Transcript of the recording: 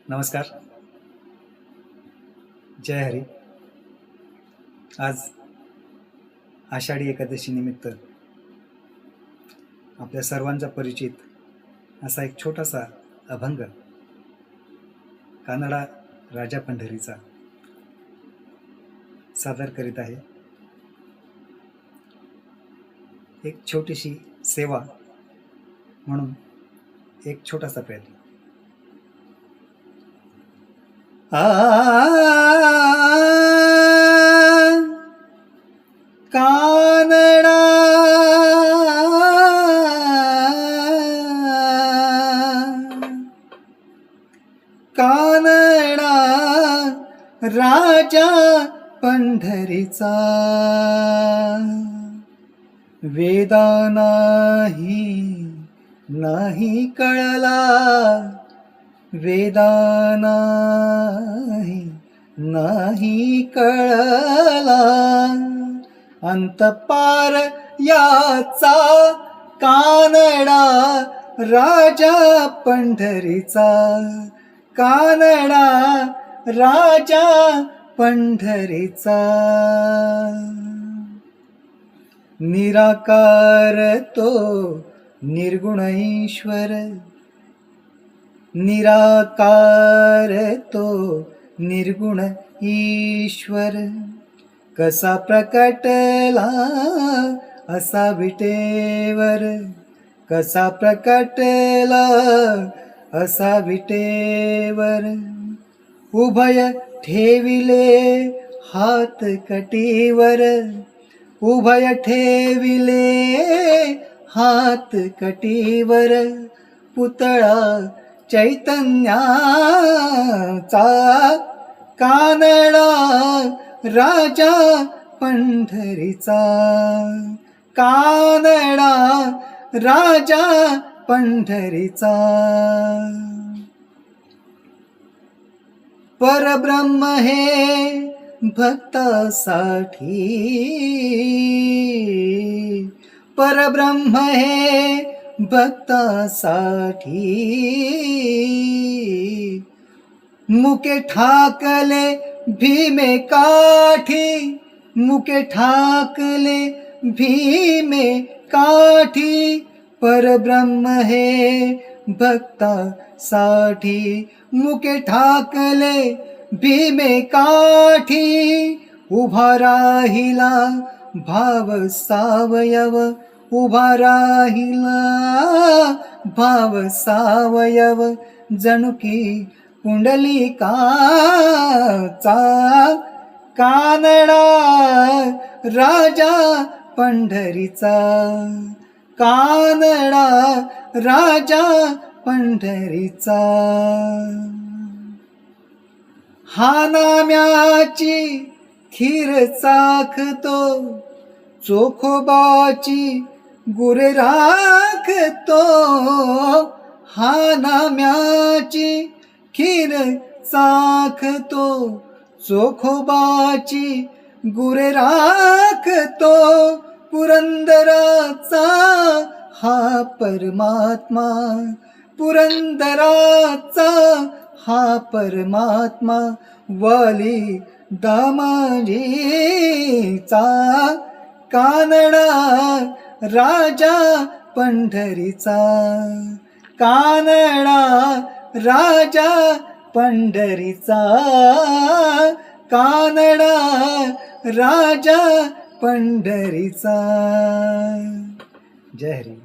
नमस्कार. जय हरी. आज आषाढी एकादशी निमित्त आपल्या सर्वांचा परिचित असा एक छोटासा अभंग कानडा राजा पंढरीचा सादर करीत आहे. एक छोटीशी सेवा म्हणून एक छोटासा प्रयत्न. कानडा कानडा राजा पंढरीचा वेदा नाही कळला, वेदा नाही कळला, अंतपार याचा कानडा राजा पंढरीचा, कानडा राजा पंढरीचा. निराकार तो निर्गुण ईश्वर, निराकार तो निर्गुण ईश्वर, कसा प्रकटला असा विटेवर, कसा प्रकटला असा विटेवर, उभय ठेविले हात कटीवर, उभय ठेविले हात कटीवर, पुतळा चैतन्याचा कानडा राजा पंढरीचा, कानडा राजा पंढरीचा. परब्रह्म हे भक्तासाठी, परब्रह्म हे भक्तासाठी, मुके ठाकले भीमे काठी, मुके ठाकले भीमे काठी, परब्रह्म हे भक्तासाठी, मुके ठाकले भीमे काठी, उभा राहिला भाव सावयव, उभा राहिला भाव सावयव, जणुकी पुंडलिकाचा कानडा राजा पंढरीचा, कानडा राजा पंढरीचा. हा नाम्याची खीर चाखतो, चोखोबाची गुरे राखतो, हा नाम्याची खीर चाखतो, चोखोबाची गुरे राखतो, पुरंदराचा हा परमात्मा, पुरंदराचा हा परमात्मा, वाली दामाजीचा कानडा राजा पंढरीचा, कानडा राजा पंढरीचा, कानडा राजा पंढरीचा. जय हरी.